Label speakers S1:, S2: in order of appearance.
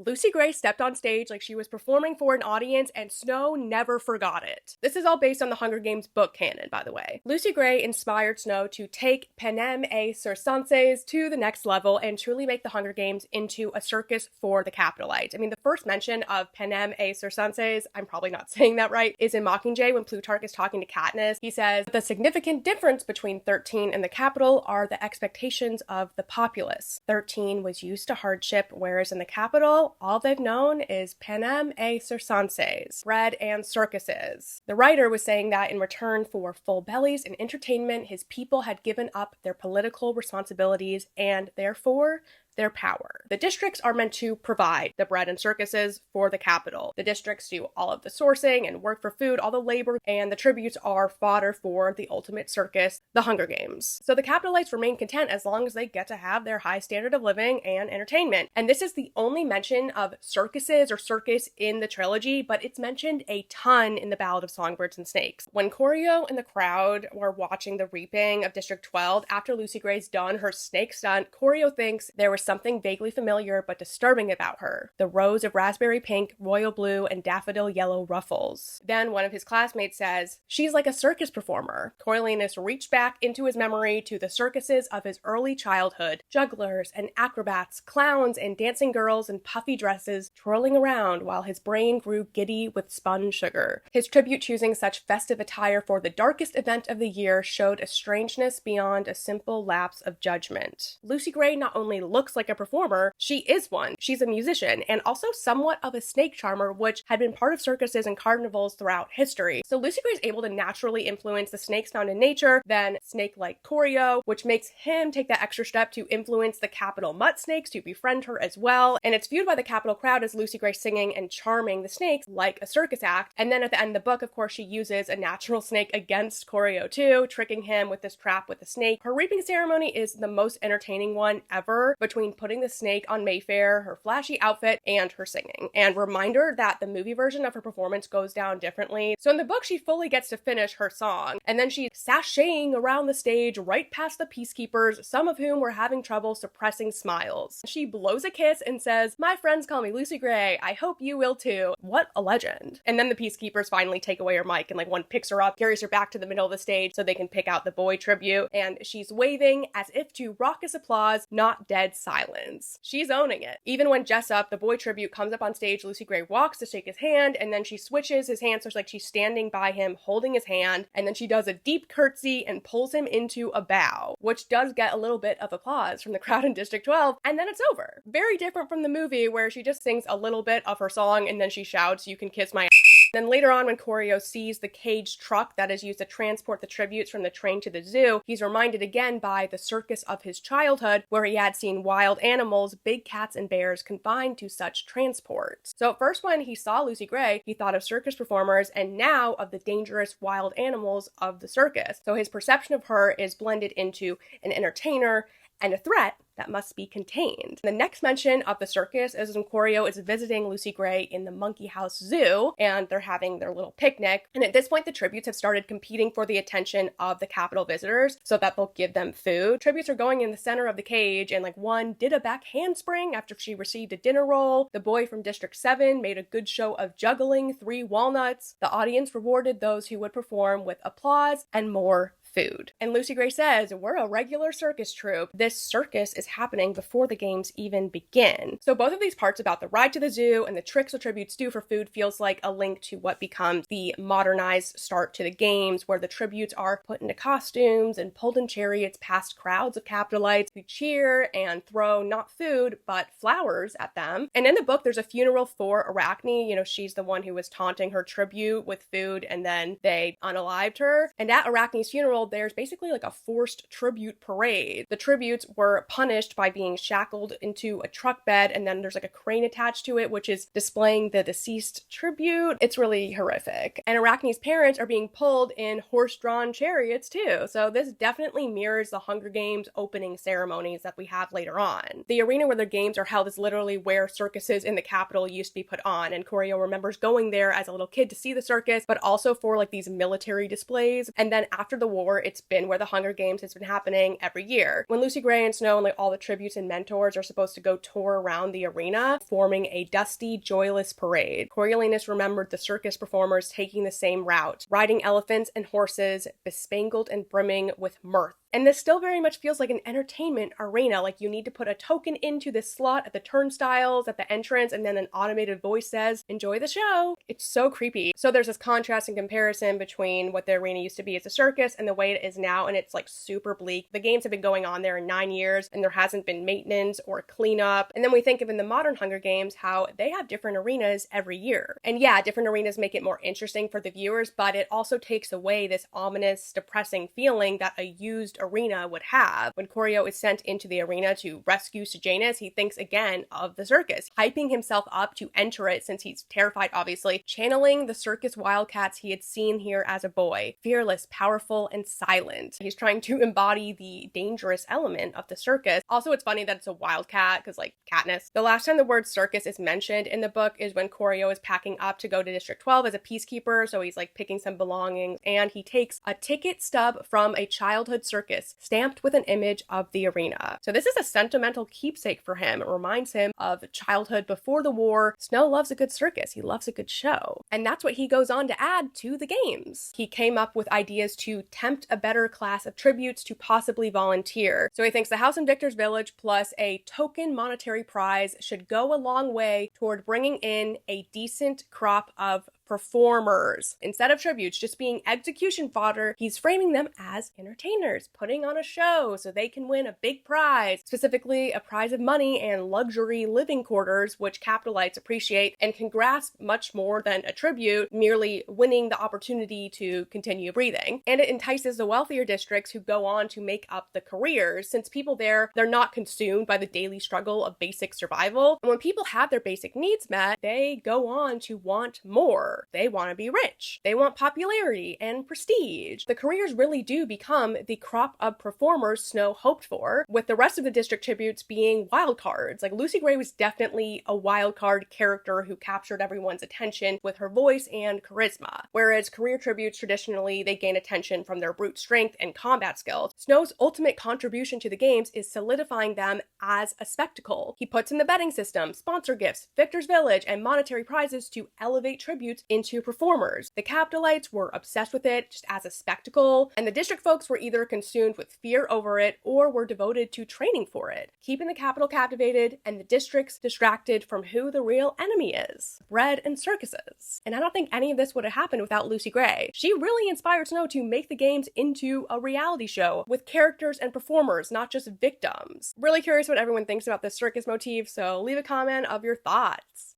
S1: Lucy Gray stepped on stage like she was performing for an audience, and Snow never forgot it. This is all based on the Hunger Games book canon, by the way. Lucy Gray inspired Snow to take Panem et Circenses to the next level and truly make the Hunger Games into a circus for the Capitolites. I mean, the first mention of Panem et Circenses, I'm probably not saying that right, is in Mockingjay when Plutarch is talking to Katniss. He says, the significant difference between 13 and the Capitol are the expectations of the populace. 13 was used to hardship, whereas in the Capitol, all they've known is Panem et Circenses, bread and circuses. The writer was saying that in return for full bellies and entertainment, his people had given up their political responsibilities and therefore their power. The districts are meant to provide the bread and circuses for the capital. The districts do all of the sourcing and work for food, all the labor, and the tributes are fodder for the ultimate circus, the Hunger Games. So the Capitolites remain content as long as they get to have their high standard of living and entertainment. And this is the only mention of circuses or circus in the trilogy, but it's mentioned a ton in the Ballad of Songbirds and Snakes. When Corio and the crowd were watching the reaping of District 12, after Lucy Gray's done her snake stunt, Corio thinks there was something vaguely familiar but disturbing about her. The rows of raspberry pink, royal blue, and daffodil yellow ruffles. Then one of his classmates says, she's like a circus performer. Coriolanus reached back into his memory to the circuses of his early childhood. Jugglers and acrobats, clowns and dancing girls in puffy dresses twirling around while his brain grew giddy with spun sugar. His tribute choosing such festive attire for the darkest event of the year showed a strangeness beyond a simple lapse of judgment. Lucy Gray not only looks like a performer, she is one. She's a musician and also somewhat of a snake charmer, which had been part of circuses and carnivals throughout history. So Lucy Gray is able to naturally influence the snakes found in nature, then snake-like Corio, which makes him take that extra step to influence the capital mutt snakes to befriend her as well. And it's viewed by the capital crowd as Lucy Gray singing and charming the snakes like a circus act. And then at the end of the book, of course, she uses a natural snake against Corio too, tricking him with this trap with the snake. Her reaping ceremony is the most entertaining one ever, between putting the snake on Mayfair, her flashy outfit, and her singing. And reminder that the movie version of her performance goes down differently. So in the book, she fully gets to finish her song, and then she's sashaying around the stage right past the peacekeepers, some of whom were having trouble suppressing smiles. She blows a kiss and says, "My friends call me Lucy Gray. I hope you will too." What a legend. And then the peacekeepers finally take away her mic, and one picks her up, carries her back to the middle of the stage so they can pick out the boy tribute, and she's waving as if to raucous applause, not dead silence. She's owning it. Even when Jessup, the boy tribute, comes up on stage, Lucy Gray walks to shake his hand, and then she switches his hand so it's like she's standing by him, holding his hand, and then she does a deep curtsy and pulls him into a bow, which does get a little bit of applause from the crowd in District 12, and then it's over. Very different from the movie where she just sings a little bit of her song and then she shouts, "You can kiss my ass." Then later on, when Corio sees the caged truck that is used to transport the tributes from the train to the zoo, he's reminded again by the circus of his childhood, where he had seen wild animals, big cats and bears, confined to such transports. So at first when he saw Lucy Gray, he thought of circus performers, and now of the dangerous wild animals of the circus. So his perception of her is blended into an entertainer and a threat that must be contained. The next mention of the circus is when Corio is visiting Lucy Gray in the Monkey House Zoo, and they're having their little picnic. And at this point, the tributes have started competing for the attention of the Capitol visitors so that they'll give them food. Tributes are going in the center of the cage, and one did a back handspring after she received a dinner roll. The boy from District 7 made a good show of juggling 3 walnuts. The audience rewarded those who would perform with applause and more food. And Lucy Gray says, "We're a regular circus troupe. This circus is happening before the games even begin." So both of these parts about the ride to the zoo and the tricks the tributes do for food feels like a link to what becomes the modernized start to the games, where the tributes are put into costumes and pulled in chariots past crowds of Capitolites who cheer and throw not food, but flowers at them. And in the book, there's a funeral for Arachne. She's the one who was taunting her tribute with food, and then they unalived her. And at Arachne's funeral, there's basically a forced tribute parade. The tributes were punished by being shackled into a truck bed, and then there's a crane attached to it, which is displaying the deceased tribute. It's really horrific. And Arachne's parents are being pulled in horse-drawn chariots too. So this definitely mirrors the Hunger Games opening ceremonies that we have later on. The arena where the games are held is literally where circuses in the capital used to be put on, and Corio remembers going there as a little kid to see the circus, but also for these military displays. And then after the war, before, it's been where the Hunger Games has been happening every year. When Lucy Gray and Snow and like all the tributes and mentors are supposed to go tour around the arena, forming a dusty, joyless parade. Coriolanus remembered the circus performers taking the same route, riding elephants and horses, bespangled and brimming with mirth. And this still very much feels like an entertainment arena, like you need to put a token into this slot at the turnstiles, at the entrance, and then an automated voice says, enjoy the show. It's so creepy. So there's this contrast and comparison between what the arena used to be as a circus and the way it is now, and it's like super bleak. The games have been going on there in 9 years, and there hasn't been maintenance or cleanup. And then we think of in the modern Hunger Games how they have different arenas every year. And yeah, different arenas make it more interesting for the viewers, but it also takes away this ominous, depressing feeling that a used arena would have. When Corio is sent into the arena to rescue Sejanus, he thinks again of the circus, hyping himself up to enter it since he's terrified, obviously, channeling the circus wildcats he had seen here as a boy, fearless, powerful, and silent. He's trying to embody the dangerous element of the circus. Also, it's funny that it's a wildcat, because like Katniss. The last time the word circus is mentioned in the book is when Corio is packing up to go to District 12 as a peacekeeper, so he's like picking some belongings, and he takes a ticket stub from a childhood circus stamped with an image of the arena. So this is a sentimental keepsake for him. It reminds him of childhood before the war. Snow loves a good circus. He loves a good show. And that's what he goes on to add to the games. He came up with ideas to tempt a better class of tributes to possibly volunteer. So he thinks the house in Victor's Village plus a token monetary prize should go a long way toward bringing in a decent crop of performers. Instead of tributes just being execution fodder, he's framing them as entertainers, putting on a show so they can win a big prize, specifically a prize of money and luxury living quarters, which capitalites appreciate and can grasp much more than a tribute, merely winning the opportunity to continue breathing. And it entices the wealthier districts who go on to make up the careers, since people there, they're not consumed by the daily struggle of basic survival. And when people have their basic needs met, they go on to want more. They want to be rich. They want popularity and prestige. The careers really do become the crop of performers Snow hoped for, with the rest of the district tributes being wild cards. Like Lucy Gray was definitely a wild card character who captured everyone's attention with her voice and charisma. Whereas career tributes traditionally, they gain attention from their brute strength and combat skills. Snow's ultimate contribution to the games is solidifying them as a spectacle. He puts in the betting system, sponsor gifts, Victor's Village, and monetary prizes to elevate tributes into performers. The Capitolites were obsessed with it just as a spectacle, and the district folks were either consumed with fear over it or were devoted to training for it, keeping the capital captivated and the districts distracted from who the real enemy is, bread and circuses. And I don't think any of this would have happened without Lucy Gray. She really inspired Snow to make the games into a reality show with characters and performers, not just victims. Really curious what everyone thinks about this circus motif, so leave a comment of your thoughts.